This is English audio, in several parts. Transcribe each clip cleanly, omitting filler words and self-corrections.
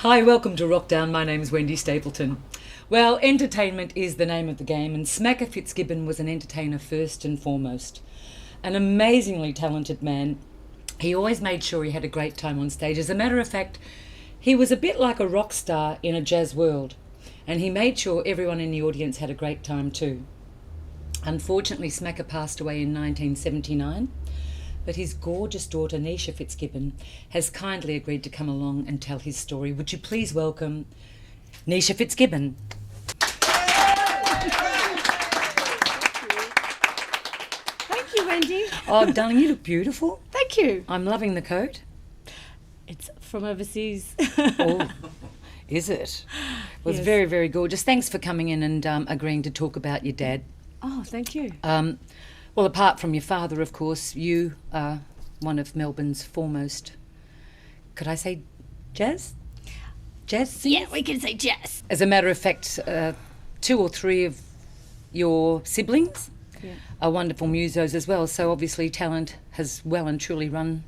Hi, welcome to Wrokdown. My name's Wendy Stapleton. Well, entertainment is the name of the game, and Smacka Fitzgibbon was an entertainer first and foremost. An amazingly talented man. He always made sure he had a great time on stage. As a matter of fact, he was a bit like a rock star in a jazz world, and he made sure everyone in the audience had a great time too. Unfortunately, Smacka passed away in 1979, but his gorgeous daughter, Nichaud Fitzgibbon, has kindly agreed to come along and tell his story. Would you please welcome Nichaud Fitzgibbon? Thank you, Wendy. Oh, darling, you look beautiful. Thank you. I'm loving the coat. It's from overseas. Oh, is it? Well, it's Yes. very, very gorgeous. Thanks for coming in and agreeing to talk about your dad. Oh, thank you. Well, apart from your father, of course, you are one of Melbourne's foremost, could I say jazz singers? Yeah, we can say jazz. As a matter of fact, 2 or 3 of your siblings are wonderful musos as well, so obviously talent has well and truly run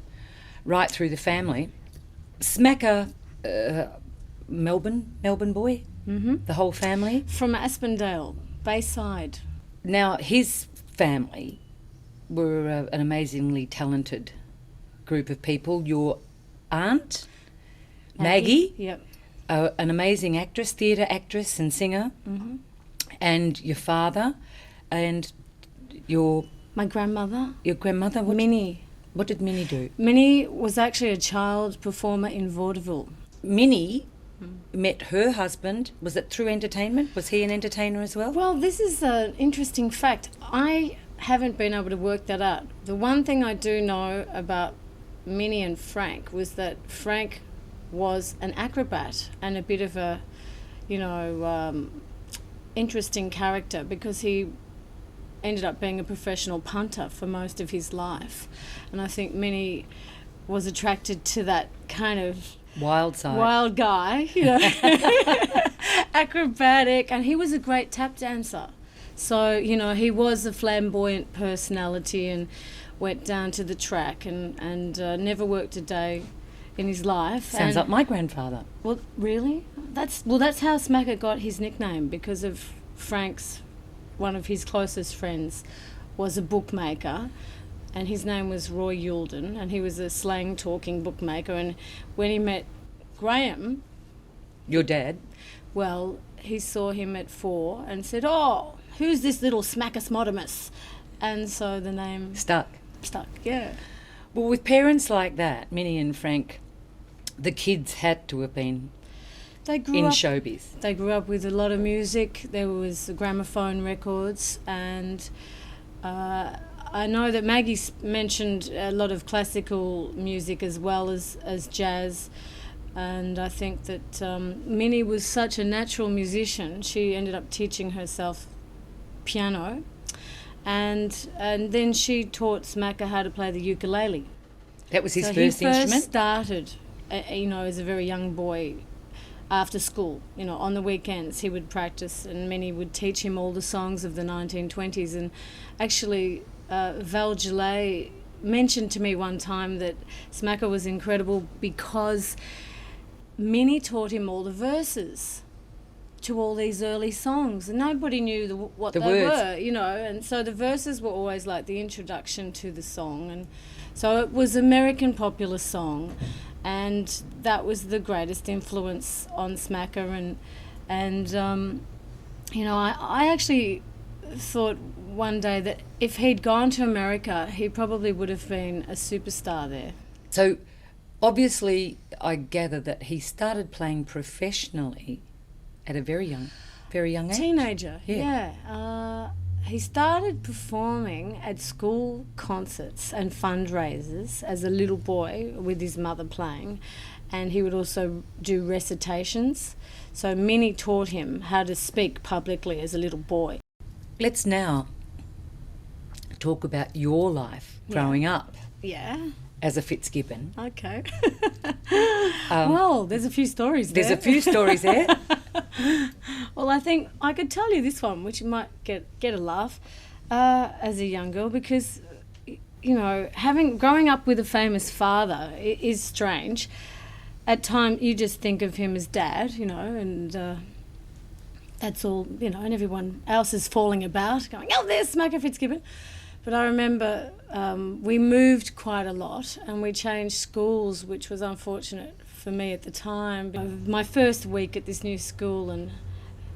right through the family. Smacka, Melbourne boy, the whole family. From Aspendale, Bayside. Now, his family were an amazingly talented group of people. Your aunt, Maggie, Yep. an amazing actress, theatre actress and singer, and your father, and My grandmother, your grandmother. Minnie. What did Minnie do? Minnie was actually a child performer in vaudeville. Minnie met her husband. Was it through entertainment? Was he an entertainer as well? Well, this is an interesting fact. I haven't been able to work that out. The one thing I do know about Minnie and Frank was that Frank was an acrobat and a bit of a, interesting character because he ended up being a professional punter for most of his life. And I think Minnie was attracted to that kind of Wild side. wild guy, acrobatic, and he was a great tap dancer. So, he was a flamboyant personality and went down to the track and never worked a day in his life. Sounds like my grandfather. Well, really? That's how Smacka got his nickname, because of Frank's, one of his closest friends was a bookmaker, and his name was Roy Yulden, and he was a slang-talking bookmaker. And when he met Graham, Your dad? well, he saw him at 4 and said, "Oh, who's this little Smackas?" And so the name Stuck. stuck, yeah. Well, with parents like that, Minnie and Frank, the kids had to have been They grew in up showbiz. They grew up with a lot of music. There was gramophone records, and I know that Maggie mentioned a lot of classical music as well as jazz. And I think that Minnie was such a natural musician. She ended up teaching herself piano, and then she taught Smacka how to play the ukulele. That was his So first he instrument? first started, as a very young boy, after school. On the weekends he would practice, and Minnie would teach him all the songs of the 1920s. And actually, Val Gillet mentioned to me one time that Smacka was incredible because Minnie taught him all the verses to all these early songs, and nobody knew what The they words. were, and so the verses were always like the introduction to the song. And so it was American popular song, and that was the greatest influence on Smacka. I actually thought one day that if he'd gone to America, he probably would have been a superstar there. So, obviously, I gather that he started playing professionally at a very young age. Teenager, Yeah. yeah. He started performing at school concerts and fundraisers as a little boy with his mother playing, and he would also do recitations. So Minnie taught him how to speak publicly as a little boy. Let's now talk about your life growing up Yeah, as a Fitzgibbon. okay. Well, there's a few stories there. There's a few stories there. Well, I think I could tell you this one, which you might get a laugh as a young girl, because growing up with a famous father is strange. at times you just think of him as Dad, you know, and that's all, you know, and everyone else is falling about, going, oh, there's Smacka Fitzgibbon. But I remember we moved quite a lot and we changed schools, which was unfortunate for me at the time. My first week at this new school, and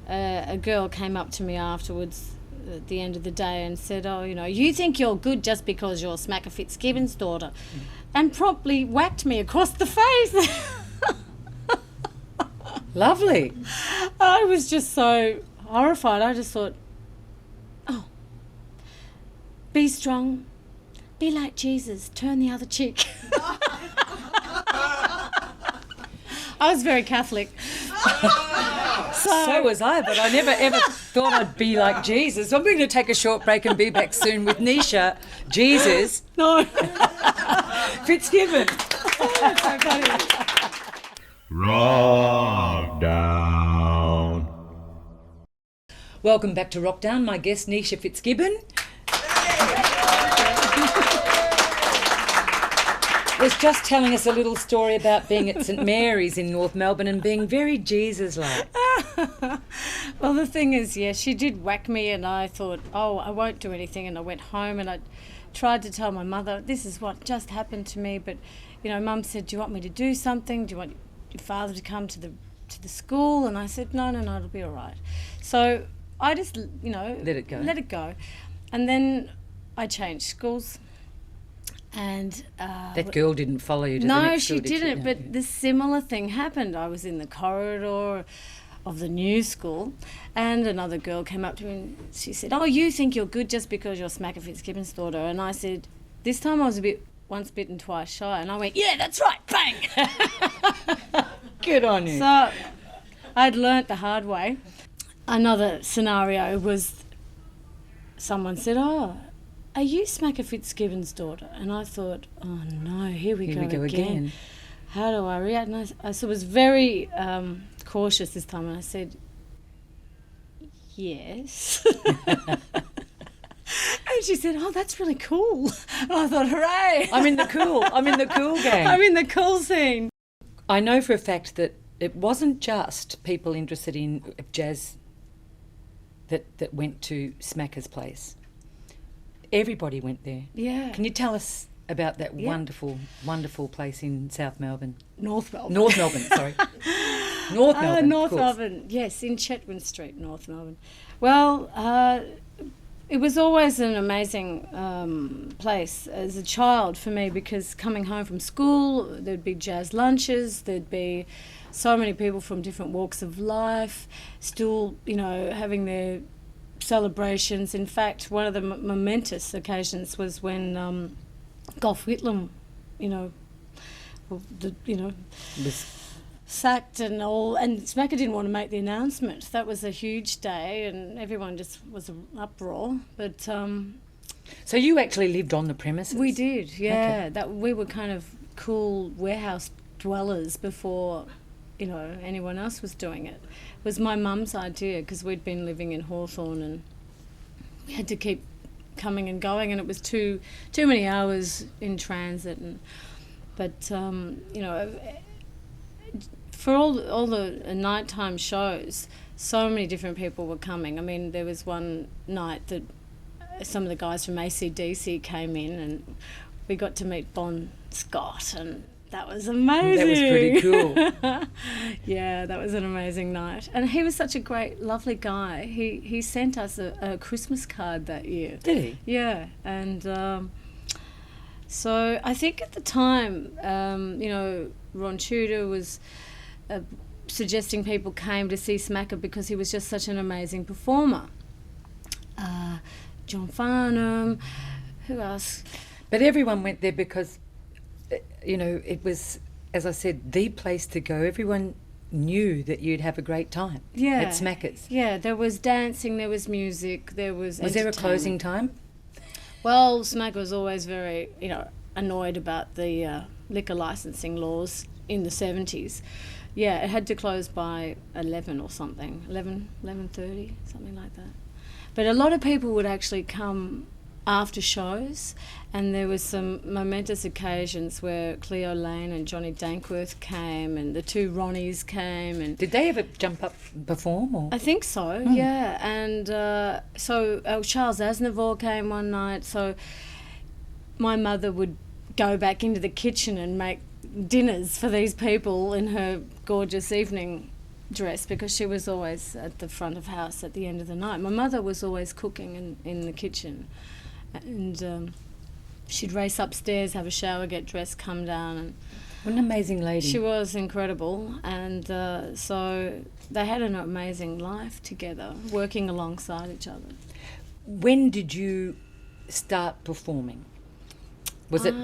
a girl came up to me afterwards at the end of the day and said, oh, you know, you think you're good just because you're Smacka Fitzgibbon's daughter, and promptly whacked me across the face. Lovely. I was just so horrified. I just thought, oh, be strong, be like Jesus, turn the other cheek. I was very Catholic. So was I, but I never ever thought I'd be like Jesus. I'm going to take a short break and be back soon with Nisha, Jesus. No. Fitzgibbon. Wrokdown. Welcome back to Wrokdown. My guest, Nichaud Fitzgibbon. Was just telling us a little story about being at St Mary's in North Melbourne and being very Jesus-like. Well, the thing is, yeah, she did whack me, and I thought, oh, I won't do anything, and I went home and I tried to tell my mother, this is what just happened to me, but, you know, Mum said, do you want me to do something? Do you want your father to come to the school? And I said, no, it'll be all right. So I just, you know, Let it go. And then I changed schools. And that girl didn't follow you to the no, next she school, did didn't. No. But the similar thing happened. I was in the corridor of the new school, and another girl came up to me and she said, "Oh, you think you're good just because you're Smacka Fitzgibbon's daughter?" And I said, this time I was a bit once bitten, twice shy, and I went, "Yeah, that's right, bang!" Good on you. So I'd learnt the hard way. Another scenario was someone said, "Oh, are you Smacka Fitzgibbon's daughter?" And I thought, oh no, here we go again. How do I react? And I was very cautious this time, and I said, yes. And she said, oh, that's really cool. And I thought, hooray. I'm in the cool gang. I'm in the cool scene. I know for a fact that it wasn't just people interested in jazz that went to Smackas Place. Everybody went there. Yeah. Can you tell us about that wonderful, wonderful place in South Melbourne? North Melbourne, sorry. North Melbourne. North Melbourne, yes, in Chetwynd Street, North Melbourne. Well, it was always an amazing place as a child for me, because coming home from school, there'd be jazz lunches, there'd be so many people from different walks of life, still, you know, having their celebrations. In fact, one of the momentous occasions was when Gough Whitlam, Was sacked and all, and Smacka didn't want to make the announcement. That was a huge day, and everyone just was an uproar. But so you actually lived on the premises? we did, yeah. Okay. That we were kind of cool warehouse dwellers before, you know, anyone else was doing it. It was my mum's idea, because we'd been living in Hawthorn and we had to keep coming and going, and it was too many hours in transit. But you know, for all the nighttime shows, so many different people were coming. I mean, there was one night that some of the guys from AC/DC came in, and we got to meet Bon Scott, and that was amazing. That was pretty cool. Yeah, that was an amazing night. And he was such a great, lovely guy. He sent us a Christmas card that year. Did he? Yeah, and so I think at the time, you know, Ron Tudor was suggesting people came to see Smacka because he was just such an amazing performer. John Farnham, who else? But everyone went there because, you know, it was, as I said, the place to go. Everyone knew that you'd have a great time at Smackas. Yeah, there was dancing, there was music, there was Was there a closing time? Well, Smacka was always very, you know, annoyed about the liquor licensing laws in the 70s. Yeah, it had to close by 11 or something, 11:30, something like that. But a lot of people would actually come after shows, and there was some momentous occasions where Cleo Lane and Johnny Dankworth came, and the two Ronnies came, and Did they ever jump up and perform? Or? I think so, yeah. And so Charles Aznavour came one night, so my mother would go back into the kitchen and make dinners for these people in her gorgeous evening dress, because she was always at the front of house at the end of the night. My mother was always cooking in the kitchen, and she'd race upstairs, have a shower, get dressed, come down, and What an amazing lady. she was incredible. And so they had an amazing life together, working alongside each other. When did you start performing? Was it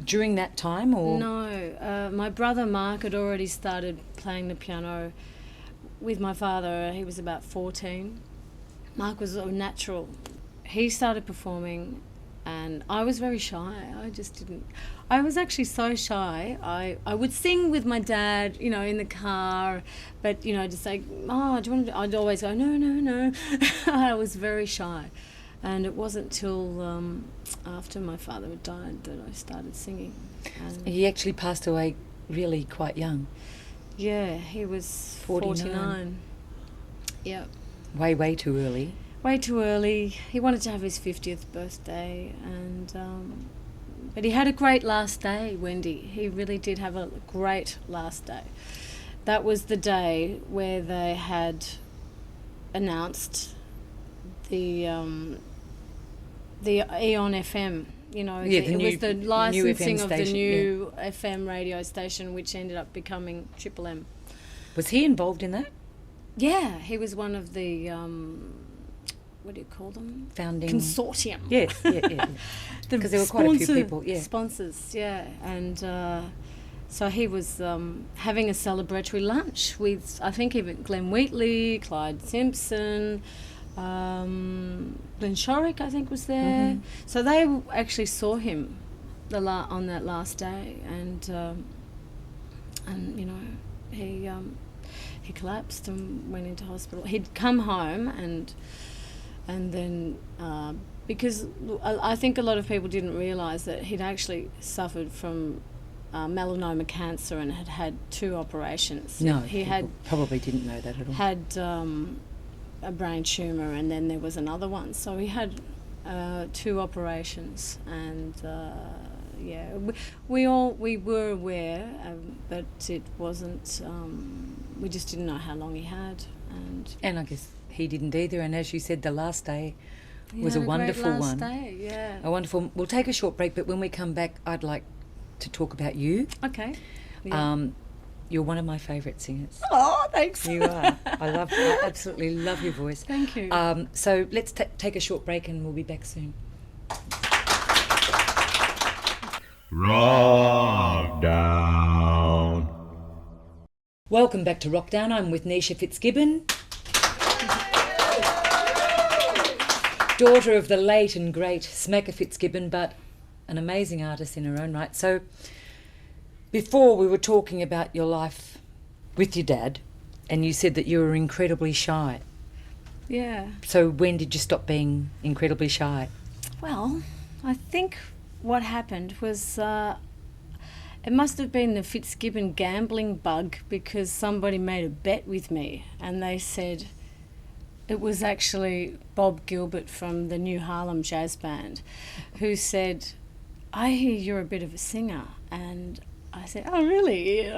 during that time, or? No, my brother Mark had already started playing the piano with my father. He was about 14. Mark was a natural. He started performing, and I was very shy. I was actually so shy. I would sing with my dad, in the car, but, just say, oh, do you want to... I'd always go, no. I was very shy. And it wasn't till after my father had died that I started singing. And He actually passed away really quite young. yeah, he was 49. Yep. Way too early. Way too early. He wanted to have his 50th birthday, and but he had a great last day, Wendy. He really did have a great last day. That was the day where they had announced the Eon FM. It was the licensing of the new FM radio station, which ended up becoming Triple M. Was he involved in that? Yeah, he was one of the what do you call them? Founding Consortium. Yes, yeah. Because there were quite a few people, yeah. Sponsors, yeah. And so he was having a celebratory lunch with, I think, even Glenn Wheatley, Clyde Simpson, Glenn Shorrock, I think, was there. Mm-hmm. So they actually saw him on that last day, and he collapsed and went into hospital. He'd come home and then because I think a lot of people didn't realise that he'd actually suffered from melanoma cancer and had 2 operations. No, he probably didn't know that at all. had a brain tumour, and then there was another one. So he had 2 operations, and we were aware, but it wasn't. We just didn't know how long he had, And I guess he didn't either. And as you said, the last day he was had a wonderful great last one. Day, yeah. A wonderful. We'll take a short break, but when we come back, I'd like to talk about you. Okay. Yeah. You're one of my favourite singers. Oh, thanks. You are. I absolutely love your voice. Thank you. So let's take a short break, and we'll be back soon. Wrokdown. Welcome back to Wrokdown. I'm with Nichaud Fitzgibbon, daughter of the late and great Smacka Fitzgibbon, but an amazing artist in her own right. So before we were talking about your life with your dad, and you said that you were incredibly shy. Yeah. So when did you stop being incredibly shy? Well, I think what happened was it must have been the Fitzgibbon gambling bug, because somebody made a bet with me, and they said it was actually Bob Gilbert from the New Harlem Jazz Band who said, I hear you're a bit of a singer. And I said, oh, really?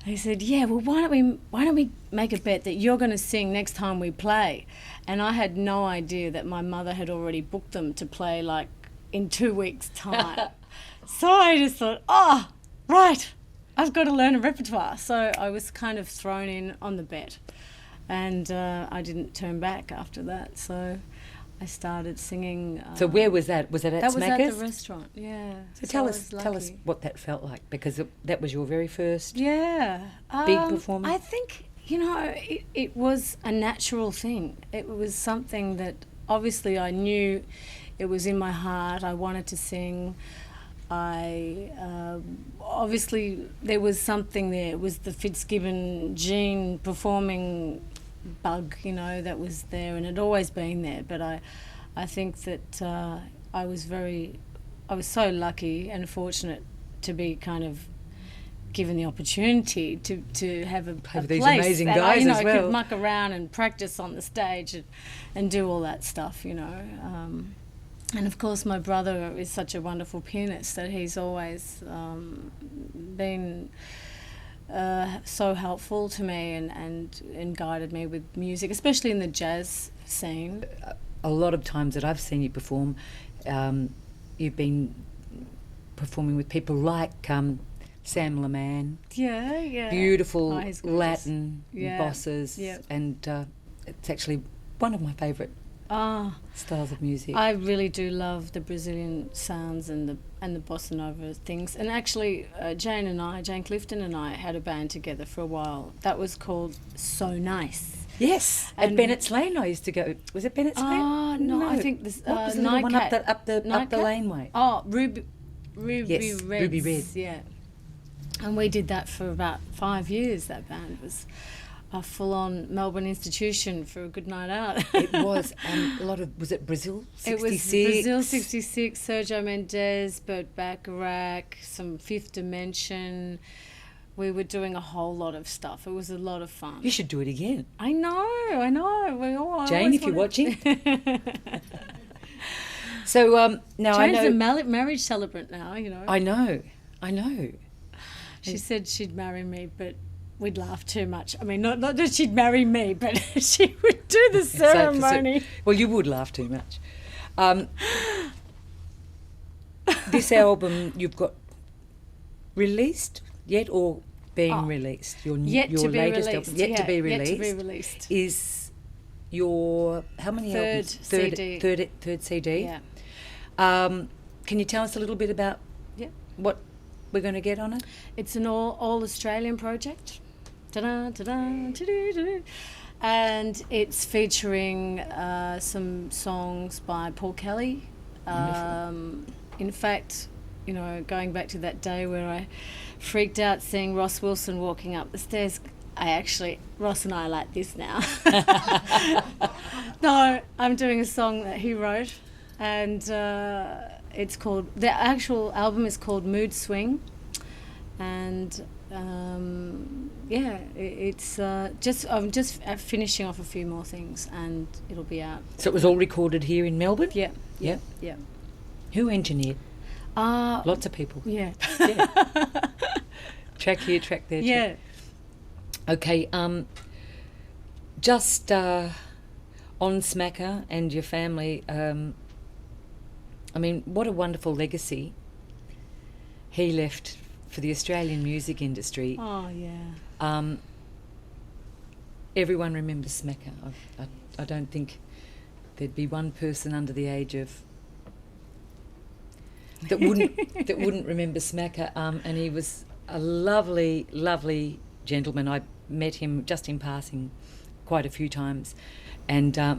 He said, yeah, well, why don't we make a bet that you're going to sing next time we play? And I had no idea that my mother had already booked them to play like in 2 weeks' time. So I just thought, oh, right, I've got to learn a repertoire. So I was kind of thrown in on the bet, and I didn't turn back after that. So I started singing. So where was that? Was it at Smackas? That was at the restaurant, yeah. So tell us what that felt like, because that was your very first big performance. I think, it was a natural thing. It was something that obviously I knew it was in my heart. I wanted to sing. Obviously there was something there. It was the Fitzgibbon gene performing bug, that was there, and it had always been there. But I think that I was so lucky and fortunate to be kind of given the opportunity to have a Have these place amazing that guys as I well. could muck around and practice on the stage and do all that stuff, you know. And of course my brother is such a wonderful pianist that he's always been so helpful to me and guided me with music, especially in the jazz scene. A lot of times that I've seen you perform, you've been performing with people like Sam Laman, Yeah. beautiful Oh, he's gorgeous. Latin Yeah. bosses, Yeah. and it's actually one of my favourite styles of music. I really do love the Brazilian sounds and the bossa nova things. And actually, Jane Clifton and I had a band together for a while. That was called So Nice. Yes, at And- Bennett's Lane I used to go. Was it Bennett's Lane? Oh no, I think this What was the little one up Nightcat. the Nightcat? laneway? Oh, Ruby Yes, Reds. Ruby Red. Yeah. And we did that for about 5 years. That band was a full-on Melbourne institution for a good night out. It was a lot of. Was it Brazil? 66? It was Brazil 66, Sergio Mendes, Burt Bacharach, some Fifth Dimension. We were doing a whole lot of stuff. It was a lot of fun. You should do it again, I know. We all. Jane, if you're watching. So now Jane's I a know. marriage celebrant now. You know. I know. She said she'd marry me, but we'd laugh too much. I mean, not that she'd marry me, but she would do the ceremony. Well, you would laugh too much. This album you've got released yet or being released? Your Yet your to be latest released. album, yet to be Yet released. to be released. Is your how many Third albums? CD. Third CD. Yeah. Can you tell us a little bit about Yeah. what we're going to get on it? It's an all Australian project. Ta-da, ta-da, ta-doo-doo. And it's featuring some songs by Paul Kelly. In fact, you know, going back to that day where I freaked out seeing Ross Wilson walking up the stairs, Ross and I are like this now. No, I'm doing a song that he wrote, and it's called, the actual album is called Mood Swing, and it's I'm just finishing off a few more things, and it'll be out. So it was all recorded here in Melbourne? Yeah. Yeah. Who engineered? Lots of people. Yeah. Track here, track there. Yeah. Track. Okay, just on Smacka and your family, I mean, what a wonderful legacy he left for the Australian music industry. Oh, yeah. Everyone remembers Smacka. I don't think there'd be one person under the age of that wouldn't remember Smacka. And he was a lovely, lovely gentleman. I met him just in passing quite a few times, and a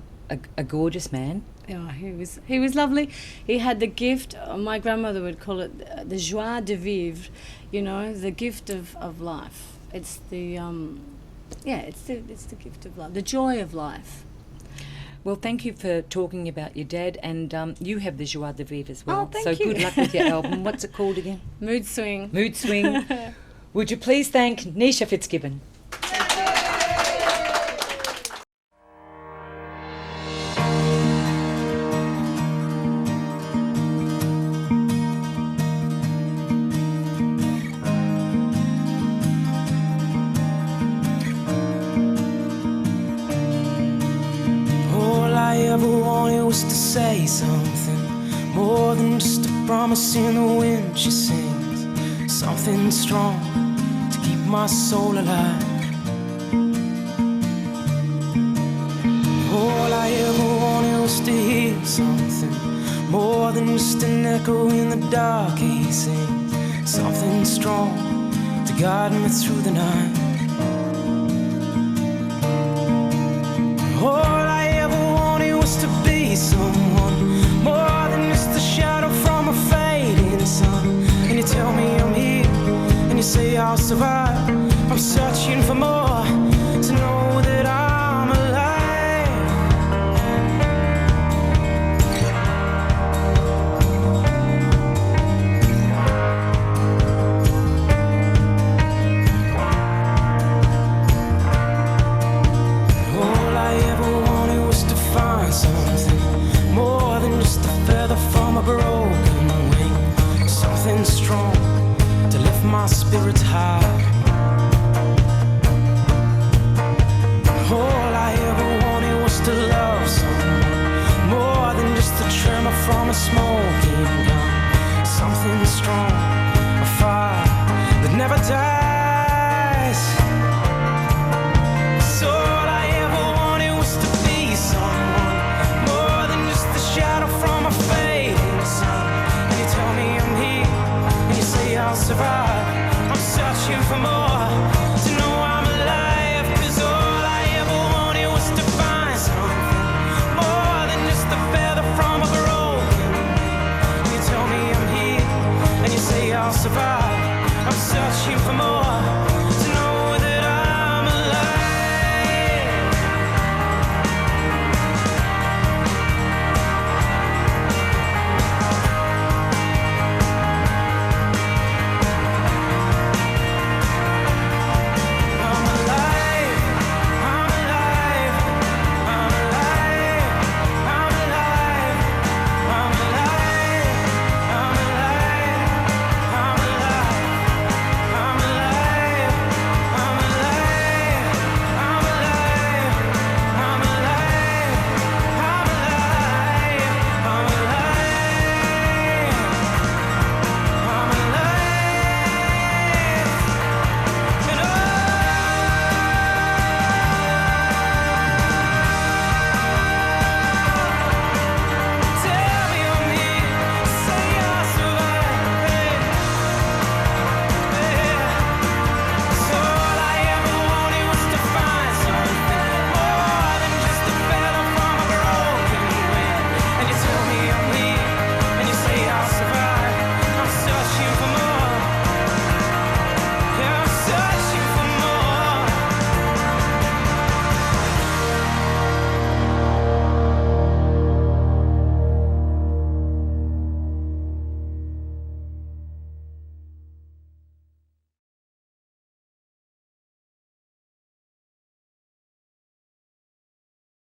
gorgeous man. Yeah, he was lovely. He had the gift, my grandmother would call it the joie de vivre, you know, the gift of life. It's the it's the gift of life, the joy of life. Well, thank you for talking about your dad, and you have the joie de vivre as well. Oh, thank so you. good luck with your album. What's it called again? Mood Swing. Mood Swing. Would you please thank Nichaud Fitzgibbon? All I ever wanted was to say something more than just a promise in the wind. She sings something strong to keep my soul alive. All I ever wanted was to hear something more than just an echo in the dark. He sings something strong to guide me through the night. All I ever wanted was to be someone more than just a shadow from a fading sun. And you tell me I'm here, and you say I'll survive. I'm searching for more to know that I'm alive. my spirits high. All I ever wanted was to love someone, more than just a tremor from a smoking gun. Something strong, a fire that never dies. So all I ever wanted was to be someone, more than just a shadow from a fading sun. And you tell me I'm here, and you say I'll survive. I'm searching for more, to know I'm alive. 'Cause all I ever wanted was to find something, more than just a feather from a broken wing. And you tell me I'm here, and you say I'll survive. I'm searching for more.